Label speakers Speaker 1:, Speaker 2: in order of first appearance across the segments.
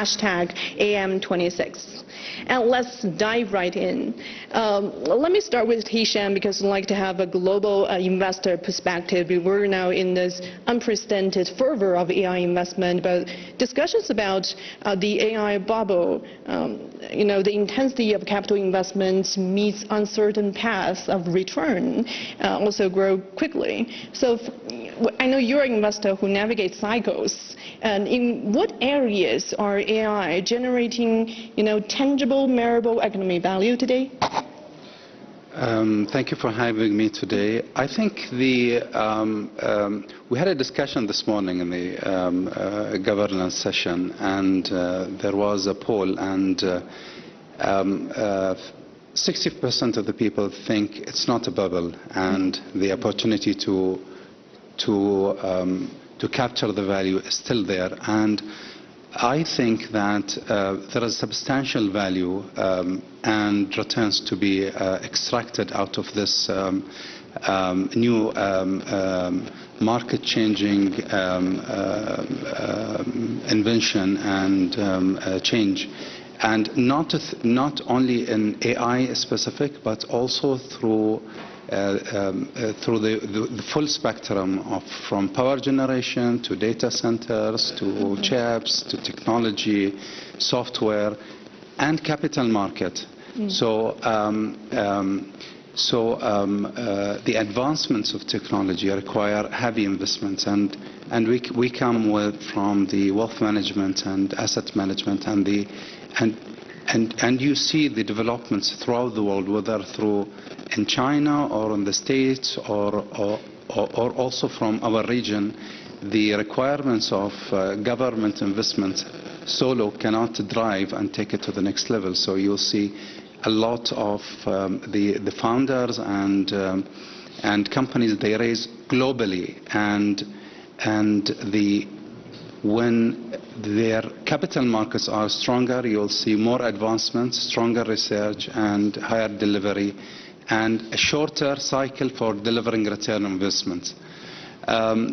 Speaker 1: hashtag AM26. And let's dive right in. Let me start with Hisham because I'd like to have a global investor perspective. We're now in this unprecedented fervor of AI investment, but discussions about the AI bubble, the intensity of capital investments meets uncertain paths of return also grow quickly. So I know you're an investor who navigates cycles. And in what areas are AI generating, tangible, measurable economic value today?
Speaker 2: Thank you for having me today. I think we had a discussion this morning in the governance session, and there was a poll, and 60% of the people think it's not a bubble, and the opportunity to capture the value is still there. And I think that there is substantial value and returns to be extracted out of this new market-changing invention and change. And not only in AI specific, but also through the full spectrum from power generation to data centers to chips to technology, software, and capital market. So the advancements of technology require heavy investments, and we come from the wealth management and asset management and you see the developments throughout the world, whether through in China or in the States or also from our region. The requirements of government investment solo cannot drive and take it to the next level. So you'll see a lot of the founders and companies, they raise globally, and when their capital markets are stronger, you'll see more advancements, stronger research, and higher delivery, and a shorter cycle for delivering return on investments. I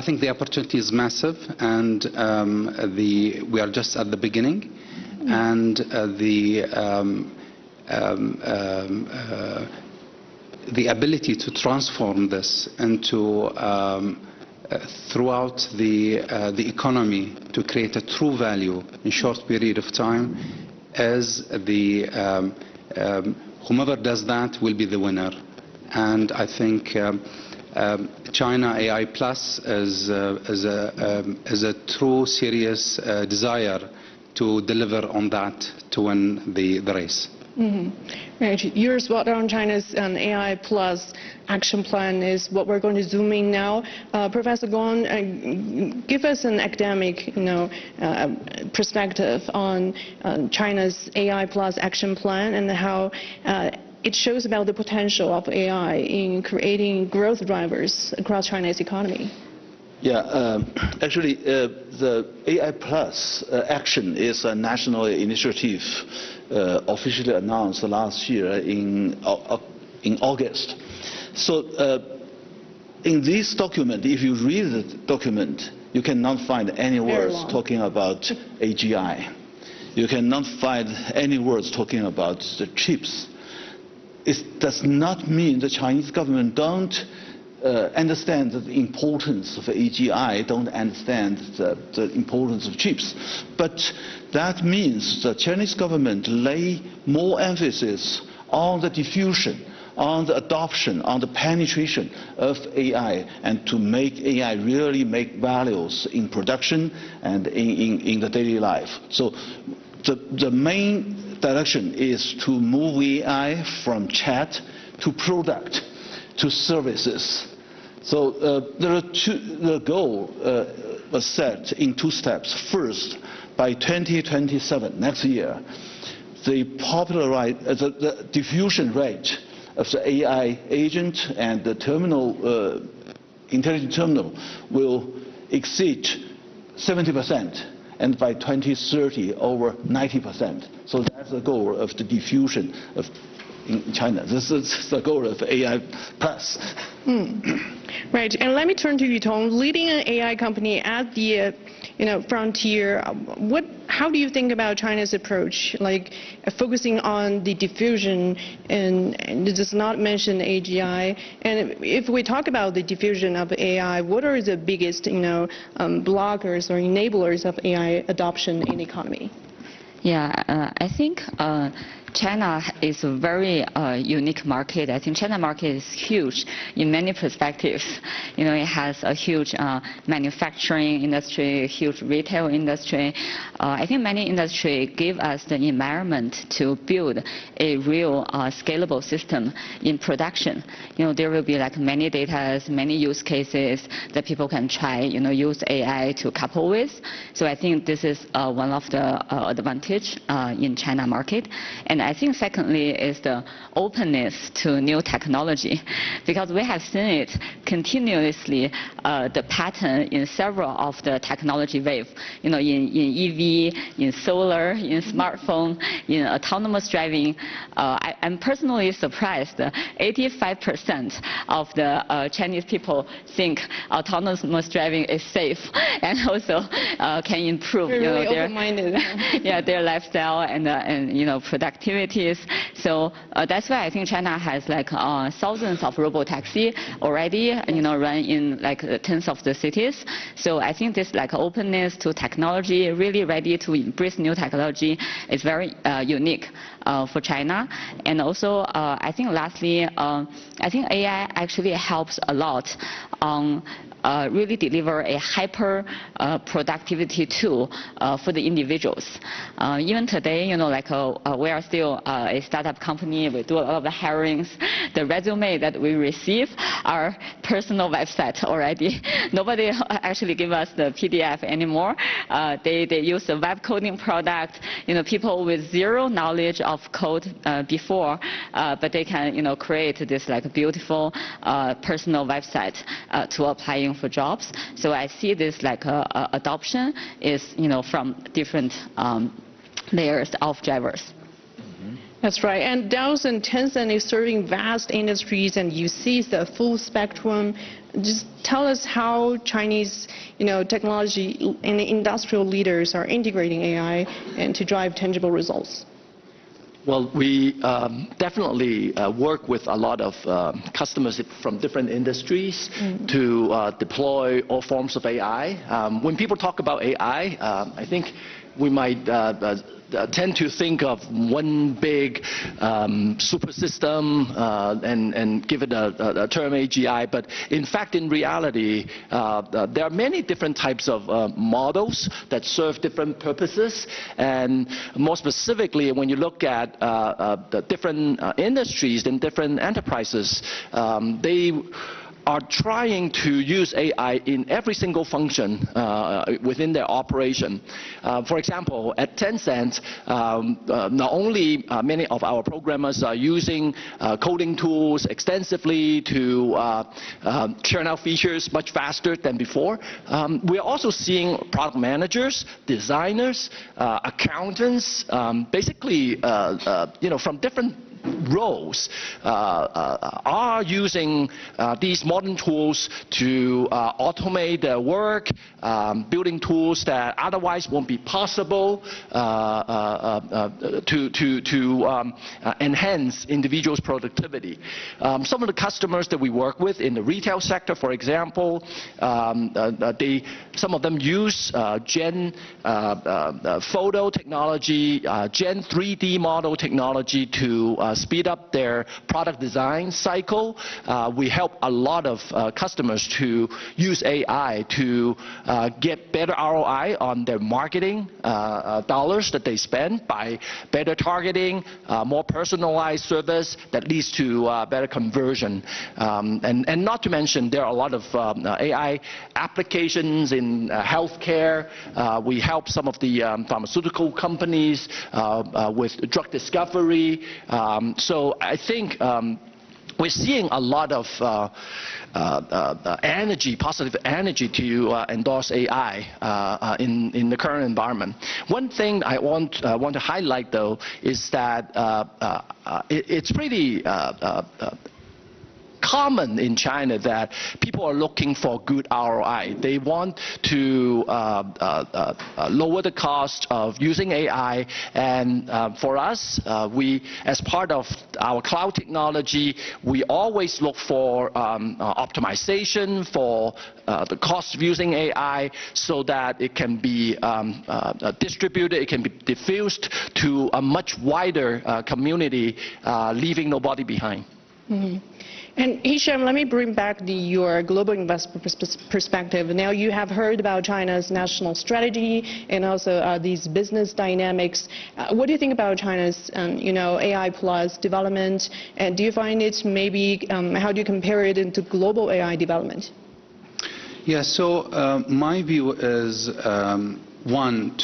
Speaker 2: think the opportunity is massive, and we are just at the beginning, and the ability to transform this into throughout the economy to create a true value in short period of time is whomever does that will be the winner. And I think China AI Plus is a true serious desire to deliver on that to win the race.
Speaker 1: Right. Your spot on China's AI Plus action plan is what we're going to zoom in now. Professor Gong, give us an academic, perspective on China's AI Plus action plan and how it shows about the potential of AI in creating growth drivers across China's economy.
Speaker 3: Yeah, actually, the AI Plus action is a national initiative officially announced last year in August. So in this document, if you read the document, you cannot find any words talking about AGI. You cannot find any words talking about the chips. It does not mean the Chinese government don't understand the importance of AGI, don't understand the importance of chips. But that means the Chinese government lay more emphasis on the diffusion, on the adoption, on the penetration of AI, and to make AI really make values in production and in the daily life. So the main direction is to move AI from chat to product to services. So the goal was set in two steps. First, by 2027, next year, the diffusion rate of the AI agent and the terminal, intelligent terminal will exceed 70%, and by 2030 over 90%. So that's the goal of the diffusion of in China. This is the goal of AI Plus.
Speaker 1: Right, and let me turn to you, Tong. Leading an AI company at the frontier, how do you think about China's approach, like focusing on the diffusion and it does not mention AGI? And if we talk about the diffusion of AI, what are the biggest blockers or enablers of AI adoption in the economy?
Speaker 4: Yeah, I think China is a very unique market. I think China market is huge in many perspectives. It has a huge manufacturing industry, a huge retail industry. I think many industries give us the environment to build a real scalable system in production. There will be like many data, many use cases that people can try, use AI to couple with. So I think this is one of the advantage in China market. And I think secondly is the openness to new technology, because we have seen it continuously, the pattern in several of the technology waves, in EV, in solar, in smartphone, in autonomous driving. I'm personally surprised 85% of the Chinese people think autonomous driving is safe and also can improve
Speaker 1: really
Speaker 4: their lifestyle and productivities. So that's why I think China has like thousands of robotaxi already run in like tens of the cities. So I think this like openness to technology, really ready to embrace new technology, is very unique for China. And also I think lastly, I think AI actually helps a lot on really deliver a hyper productivity tool for the individuals. Even today, we are still a startup company. We do a lot of the hirings. The resume that we receive are personal website already. Nobody actually give us the PDF anymore. They use a web coding product. People with zero knowledge of code before, but they can create this like beautiful personal website to applying for jobs. So I see this like adoption is from different layers of drivers.
Speaker 1: That's right. And Dow and Tencent is serving vast industries, and you see the full spectrum. Just tell us how Chinese, technology and industrial leaders are integrating AI and to drive tangible results.
Speaker 5: Well, we definitely work with a lot of customers from different industries to deploy all forms of AI. When people talk about AI, I think we might tend to think of one big super system and give it a term AGI, but in fact, in reality, there are many different types of models that serve different purposes. And more specifically, when you look at the different industries and different enterprises, they are trying to use AI in every single function within their operation. For example, at Tencent, not only many of our programmers are using coding tools extensively to churn out features much faster than before, we are also seeing product managers, designers, accountants, basically from different roles are using these modern tools to automate their work, building tools that otherwise won't be possible to enhance individuals' productivity. Some of the customers that we work with in the retail sector, for example, some of them use Gen photo technology, Gen 3D model technology to speed up their product design cycle. We help a lot of customers to use AI to get better ROI on their marketing dollars that they spend by better targeting, more personalized service that leads to better conversion. And not to mention, there are a lot of AI applications in healthcare. We help some of the pharmaceutical companies with drug discovery. So I think we're seeing a lot of energy, positive energy to endorse AI in the current environment. One thing I want to highlight, though, is that it's pretty common in China that people are looking for good ROI. They want to lower the cost of using AI, and for us, we, as part of our cloud technology, we always look for optimization for the cost of using AI so that it can be distributed, it can be diffused to a much wider community, leaving nobody behind.
Speaker 1: Mm-hmm. And Hisham, let me bring back your global investment perspective. Now you have heard about China's national strategy and also these business dynamics. What do you think about China's, AI plus development? And do you find it maybe, how do you compare it into global AI development?
Speaker 2: Yeah, so my view is, one,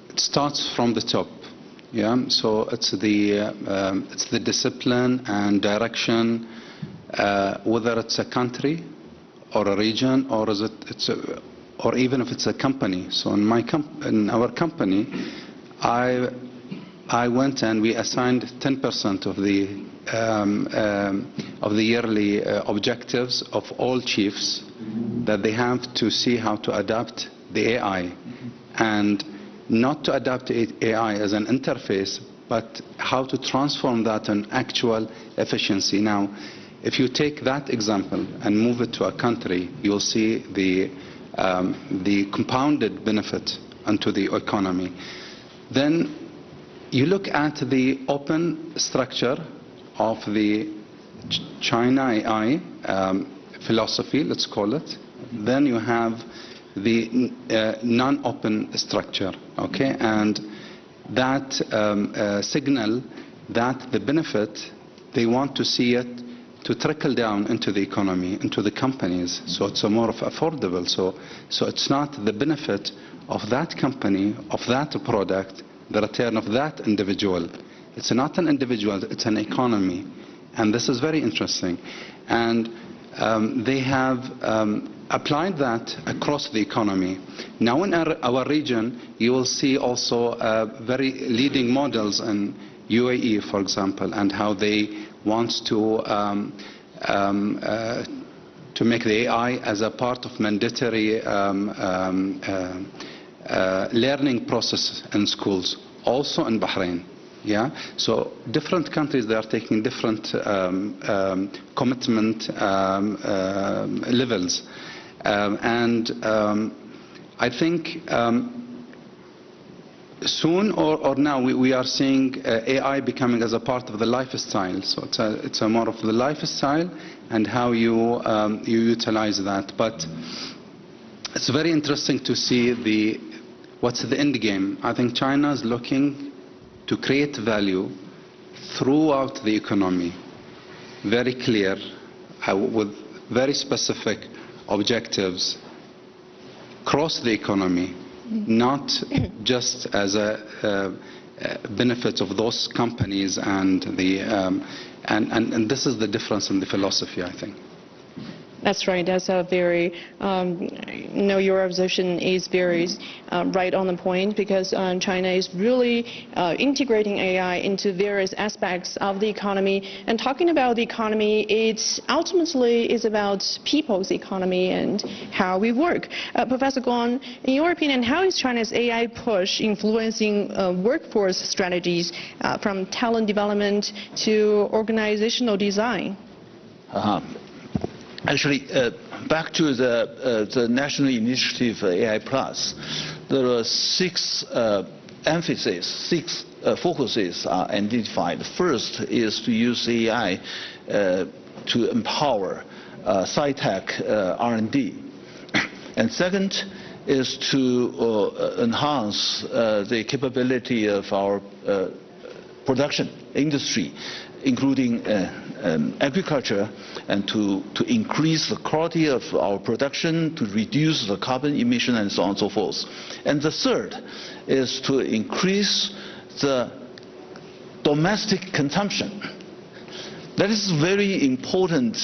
Speaker 2: it starts from the top. Yeah, so it's the discipline and direction, whether it's a country or a region or or even if it's a company. So in our company, I went and we assigned 10% of the yearly objectives of all chiefs that they have to see how to adapt the AI, and not to adapt AI as an interface, but how to transform that in actual efficiency. Now, if you take that example and move it to a country, you'll see the compounded benefit onto the economy. Then you look at the open structure of the China AI philosophy, let's call it. Then you have the non-open structure, okay, and that signal that the benefit, they want to see it to trickle down into the economy, into the companies, so it's a more of affordable. So it's not the benefit of that company, of that product, the return of that individual. It's not an individual, it's an economy, and this is very interesting. And they have applied that across the economy. Now in our region, you will see also very leading models in UAE, for example, and how they want to make the AI as a part of mandatory learning process in schools, also in Bahrain. Yeah, so different countries, they are taking different commitment levels, and I think soon or now we are seeing AI becoming as a part of the lifestyle. So it's a more of the lifestyle and how you utilize that. But it's very interesting to see what's the end game. I think China is looking to create value throughout the economy, very clear, with very specific objectives across the economy, not just as a benefit of those companies, and this is the difference in the philosophy, I think.
Speaker 1: That's right. That's a very, your observation is very right on the point, because China is really integrating AI into various aspects of the economy. And talking about the economy, it ultimately is about people's economy and how we work. Professor Guan, in your opinion, how is China's AI push influencing workforce strategies from talent development to organizational design?
Speaker 3: Actually, back to the national initiative AI Plus, there are six focuses are identified. First is to use AI to empower sci-tech R&D. And second is to enhance the capability of our production industry, including agriculture, and to increase the quality of our production, to reduce the carbon emission, and so on and so forth. And the third is to increase the domestic consumption. That is a very important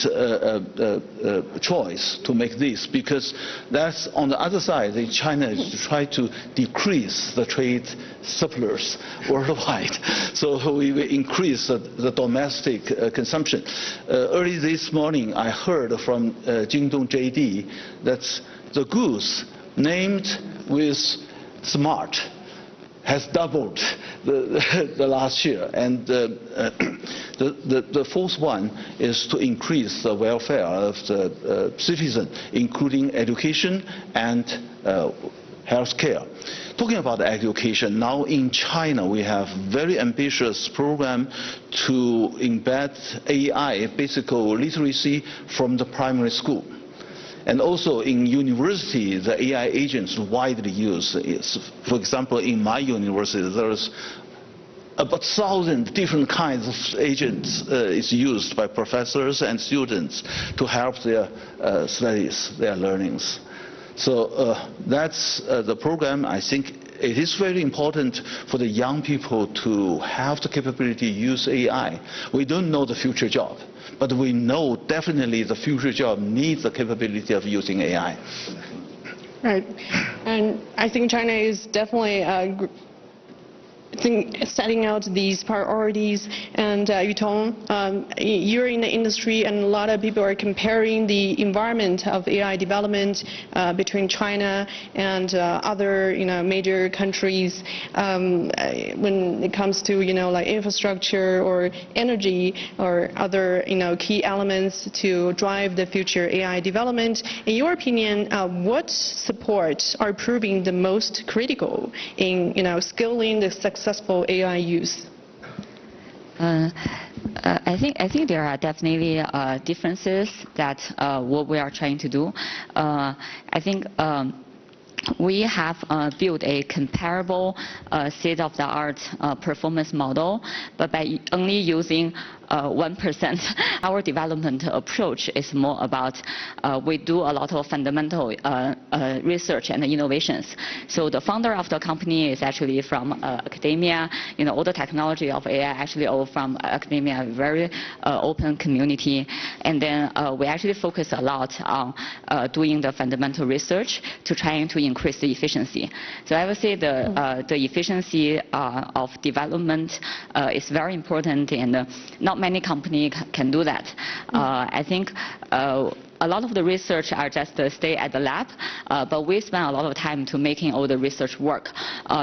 Speaker 3: choice to make this, because that's on the other side, China is to try to decrease the trade surplus worldwide. So we will increase the domestic consumption. Early this morning, I heard from Jingdong JD that the goods named with smart has doubled the last year. And the fourth one is to increase the welfare of the citizen, including education and health care. Talking about education, now in China we have very ambitious program to embed AI, basic literacy, from the primary school. And also in university, the AI agents widely used. For example, in my university, there's about 1,000 different kinds of agents is used by professors and students to help their studies, their learnings. So that's the program. I think it is very important for the young people to have the capability to use AI. We don't know the future job, but we know definitely the future job needs the capability of using AI.
Speaker 1: Right. And I think China is definitely setting out these priorities. And Yutong, you're in the industry, and a lot of people are comparing the environment of AI development between China and other, major countries when it comes to, like infrastructure or energy or other, key elements to drive the future AI development. In your opinion, what supports are proving the most critical in, scaling the successful AI use?
Speaker 4: I think there are definitely differences that what we are trying to do. I think we have built a comparable state-of-the-art performance model, but by only using 1%. Our development approach is more about we do a lot of fundamental research and innovations. So the founder of the company is actually from academia. All the technology of AI actually all from academia, very open community. And then we actually focus a lot on doing the fundamental research to trying to increase the efficiency. So I would say the efficiency of development is very important, and not many companies can do that. I think a lot of the research are just stay at the lab, but we spend a lot of time to making all the research work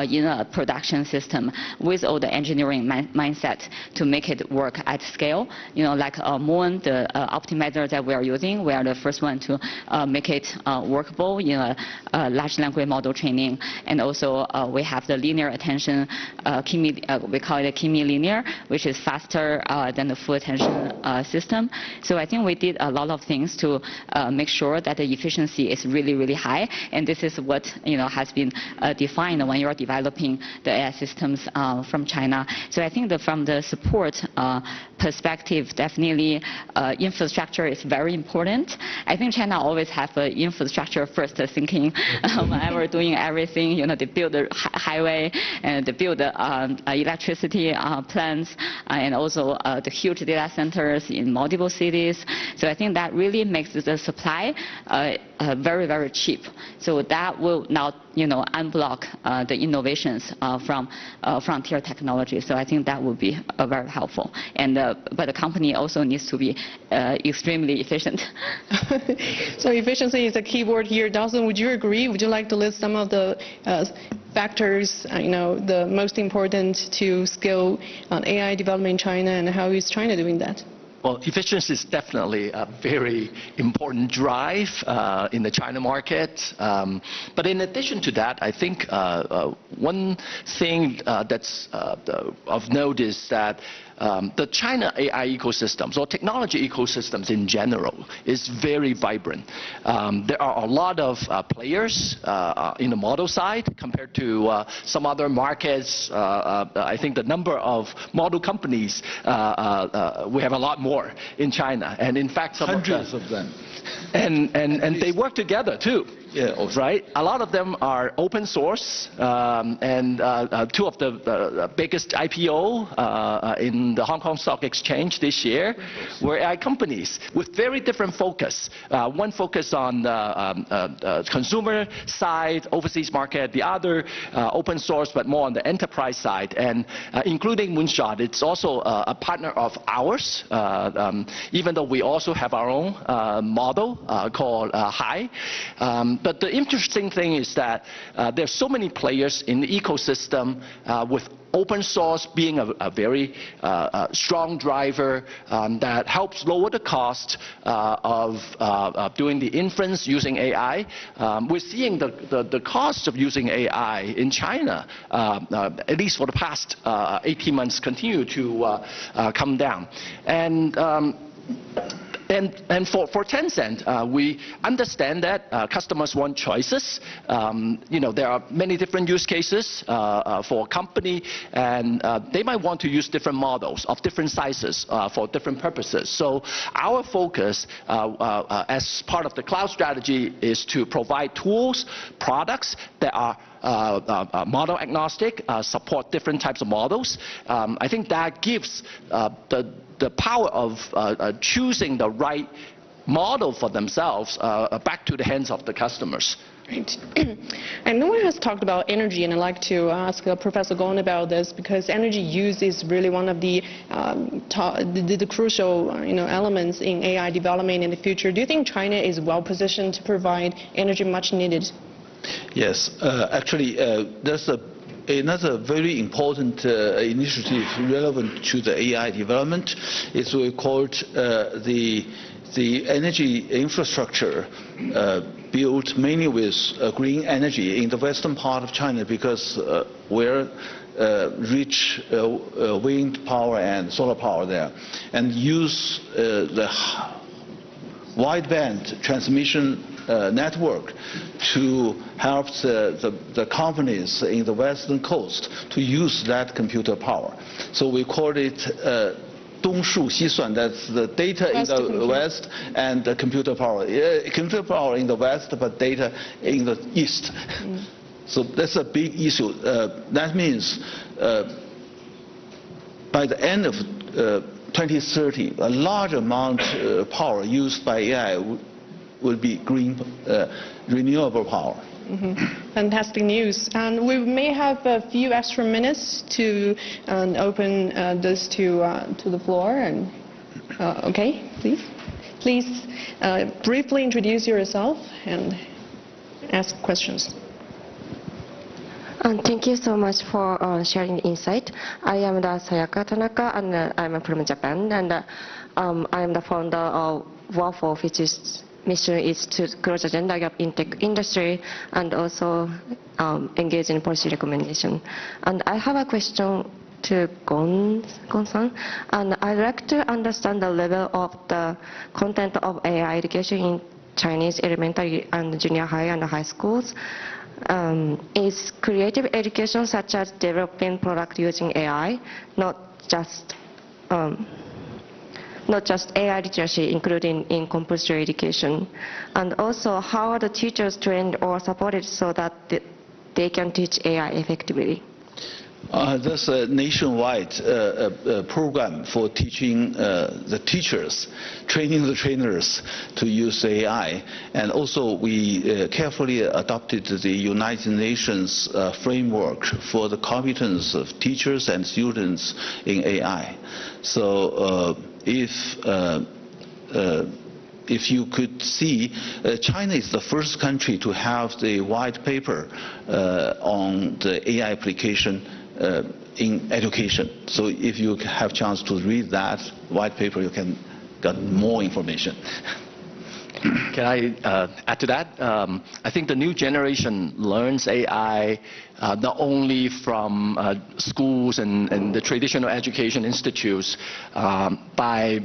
Speaker 4: in a production system with all the engineering mindset to make it work at scale. Like Moon, the optimizer that we are using, we are the first one to make it workable in a large language model training. And also we have the linear attention, we call it Kimi linear, which is faster than the full attention system. So I think we did a lot of things to make sure that the efficiency is really, really high. And this is what has been defined when you're developing the AI systems from China. So I think that from the support perspective, definitely infrastructure is very important. I think China always have infrastructure first thinking whenever doing everything. They build the highway and they build the electricity plants and also the huge data centers in multiple cities. So I think that really makes the supply very, very cheap. So that will now unblock the innovations from frontier technology. So I think that would be very helpful. And but the company also needs to be extremely efficient.
Speaker 1: So efficiency is a key word here. Dawson, would you agree? Would you like to list some of the factors, the most important to scale on AI development in China, and how is China doing that?
Speaker 5: Well, efficiency is definitely a very important drive in the China market. But in addition to that, I think one thing that's of note is that the China AI ecosystems or technology ecosystems in general is very vibrant. There are a lot of players in the model side compared to some other markets. I think the number of model companies, we have a lot more in China. And in fact, some
Speaker 3: hundreds of them.
Speaker 5: And they work together too.
Speaker 3: Yeah, also.
Speaker 5: right? A lot of them are open source, and two of the biggest IPO in the Hong Kong Stock Exchange this year were AI companies with very different focus. One focus on the consumer side, overseas market, the other open source, but more on the enterprise side, and including Moonshot. It's also a partner of ours, even though we also have our own model called Hi. But the interesting thing is that there's so many players in the ecosystem with open source being a very strong driver that helps lower the cost of doing the inference using AI. We're seeing the cost of using AI in China, at least for the past 18 months, continue to come down. And for Tencent, we understand that customers want choices. There are many different use cases for a company, and they might want to use different models of different sizes for different purposes. So our focus as part of the cloud strategy is to provide tools, products that are model agnostic, support different types of models. I think that gives the power of choosing the right model for themselves back to the hands of the customers.
Speaker 1: Right. And no one has talked about energy, and I'd like to ask Professor Gong about this, because energy use is really one of the crucial elements in AI development in the future. Do you think China is well positioned to provide energy much needed?
Speaker 3: Yes, actually, there's another very important initiative relevant to the AI development. It's we call it the energy infrastructure built mainly with green energy in the western part of China, because we're rich wind power and solar power there, and use the wideband transmission network to help the companies in the western coast to use that computer power. So we call it 东数西算, that's the data in the west and the computer power. Computer power in the west, but data in the east. So that's a big issue. That means by the end of 2030, a large amount of power used by AI will be green, renewable power.
Speaker 1: Fantastic news. And we may have a few extra minutes to open this to the floor. And okay, please briefly introduce yourself and ask questions.
Speaker 6: Thank you so much for sharing the insight. I am Sayaka Tanaka, and I'm from Japan, and I am the founder of WAFO, which is mission is to close the gender gap in tech industry and also engage in policy recommendation. And I have a question to Gong-san, and I'd like to understand the level of the content of AI education in Chinese elementary and junior high and high schools. Is creative education such as developing product using AI, not just AI literacy, including in compulsory education? And also, how are the teachers trained or supported so that they can teach AI effectively?
Speaker 3: There's a nationwide program for teaching the teachers, training the trainers to use AI. And also we carefully adopted the United Nations framework for the competence of teachers and students in AI. So if you could see, China is the first country to have the white paper on the AI application in education. So if you have chance to read that white paper, you can get more information.
Speaker 5: Can I add to that? I think the new generation learns AI not only from schools and the traditional education institutes by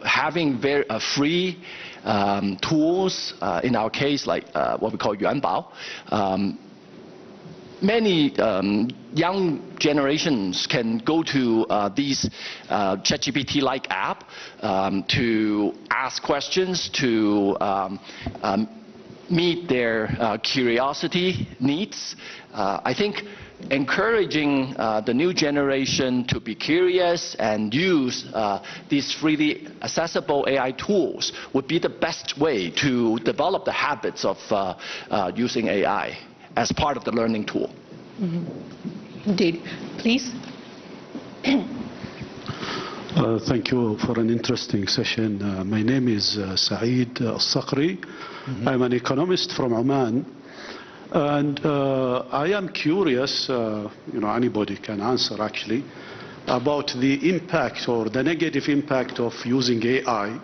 Speaker 5: having very free tools. In our case, like what we call Yuanbao. Many young generations can go to these ChatGPT-like app to ask questions, to meet their curiosity needs. I think encouraging the new generation to be curious and use these freely accessible AI tools would be the best way to develop the habits of using AI as part of the learning tool.
Speaker 1: Indeed. Please.
Speaker 7: Thank you for an interesting session. My name is Saeed Al-Saqri. I'm an economist from Oman. And I am curious, anybody can answer actually, about the impact or the negative impact of using AI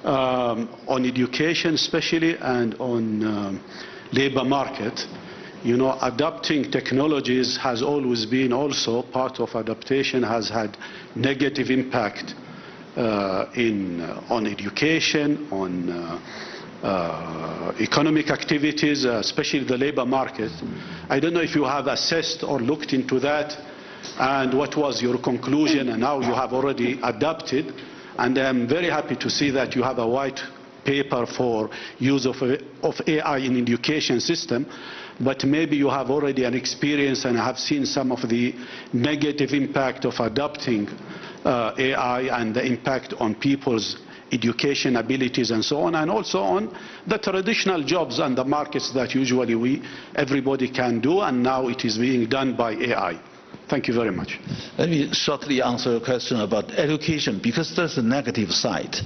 Speaker 7: on education especially and on labor market. Adopting technologies has always been also part of adaptation, has had negative impact on education, on economic activities, especially the labor market. I don't know if you have assessed or looked into that, and what was your conclusion, and how you have already adapted. And I'm very happy to see that you have a white paper for use of AI in education system, but maybe you have already an experience and have seen some of the negative impact of adopting AI and the impact on people's education abilities and so on, and also on the traditional jobs and the markets that usually everybody can do, and now it is being done by AI. Thank you very much.
Speaker 3: Let me shortly answer a question about education, because there's a negative side.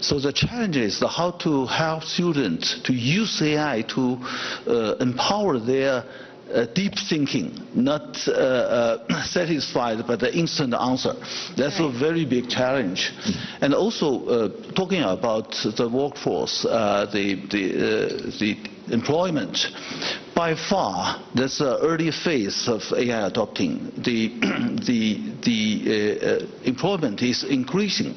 Speaker 3: So the challenge is how to help students to use AI to empower their deep thinking, not satisfied by the instant answer. That's a very big challenge. And also talking about the workforce, the employment, by far that's the early phase of AI adopting. The employment is increasing.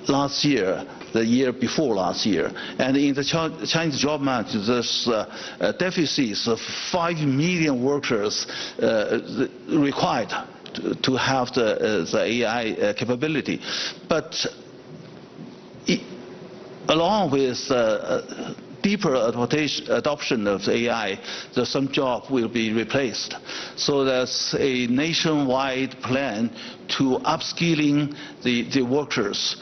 Speaker 3: Last year, the year before last year, and in the Chinese job market, there's deficits of 5 million workers required to have the AI capability. But along with deeper adoption of AI, some jobs will be replaced. So there's a nationwide plan to upskilling the workers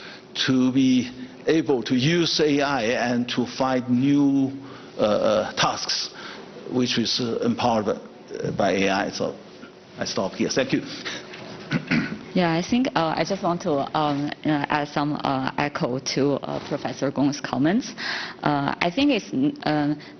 Speaker 3: to be able to use AI and to find new tasks, which is empowered by AI. So I stop here. Thank you.
Speaker 4: Yeah, I think I just want to add some echo to Professor Gong's comments. I think it's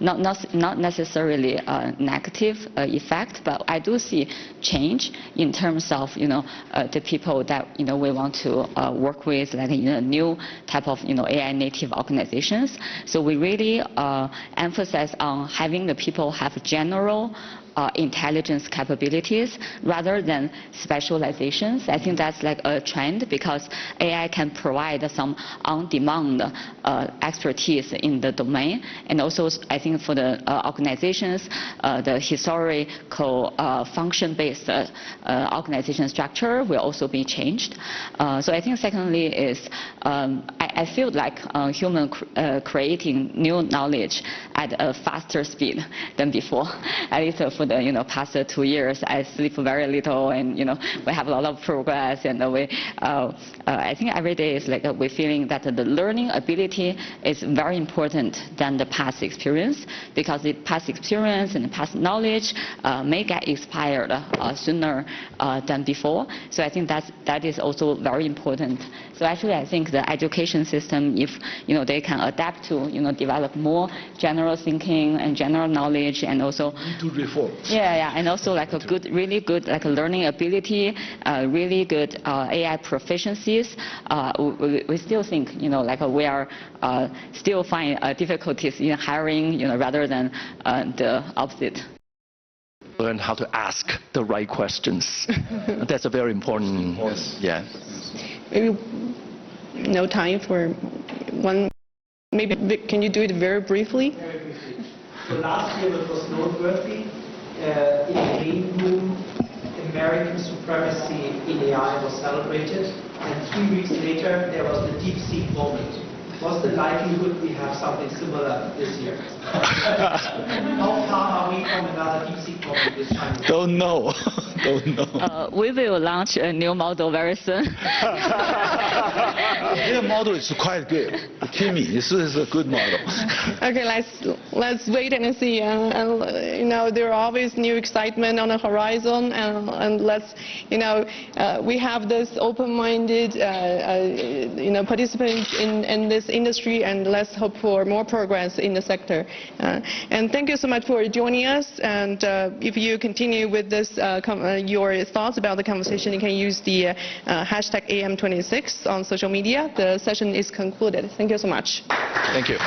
Speaker 4: not necessarily a negative effect, but I do see change in terms of the people that we want to work with, like new type of AI native organizations. So we really emphasize on having the people have general intelligence capabilities rather than specializations. I think that's like a trend, because AI can provide some on-demand expertise in the domain. And also, I think for the organizations, the historical function-based organization structure will also be changed. So I think secondly is I feel like human creating new knowledge at a faster speed than before. At least for the past 2 years, I sleep very little, and we have a lot of progress, and I think every day is like we're feeling that the learning ability is very important than the past experience, because the past experience and the past knowledge may get expired sooner than before. So I think that is also very important. So actually, I think the education system, if they can adapt to develop more general thinking and general knowledge, and also
Speaker 3: to reform.
Speaker 4: Yeah, and also like a good, really good like a learning ability, really good AI proficiencies. We still think like we are still find difficulties in hiring rather than the opposite.
Speaker 5: Learn how to ask the right questions. That's a very important. Yeah.
Speaker 1: Maybe no time for one. Maybe can you do it very briefly?
Speaker 8: Very briefly. So last year, what was noteworthy in the green room, American supremacy in AI was celebrated, and 3 weeks later there was the DeepSeek moment. what's the likelihood we have something similar this year? How far are we from another DeepSeek problem this time?
Speaker 3: Don't know. Don't know.
Speaker 4: We will launch a new model very soon.
Speaker 3: Their model is quite good. Kimi, this is a good model.
Speaker 1: Okay, let's wait and see. There are always new excitement on the horizon, and let's, we have this open-minded, participants in this industry, and let's hope for more progress in the sector. And thank you so much for joining us. And if you continue with this, your thoughts about the conversation, you can use the hashtag AM26 on social media. The session is concluded. Thank you so much.
Speaker 5: Thank you.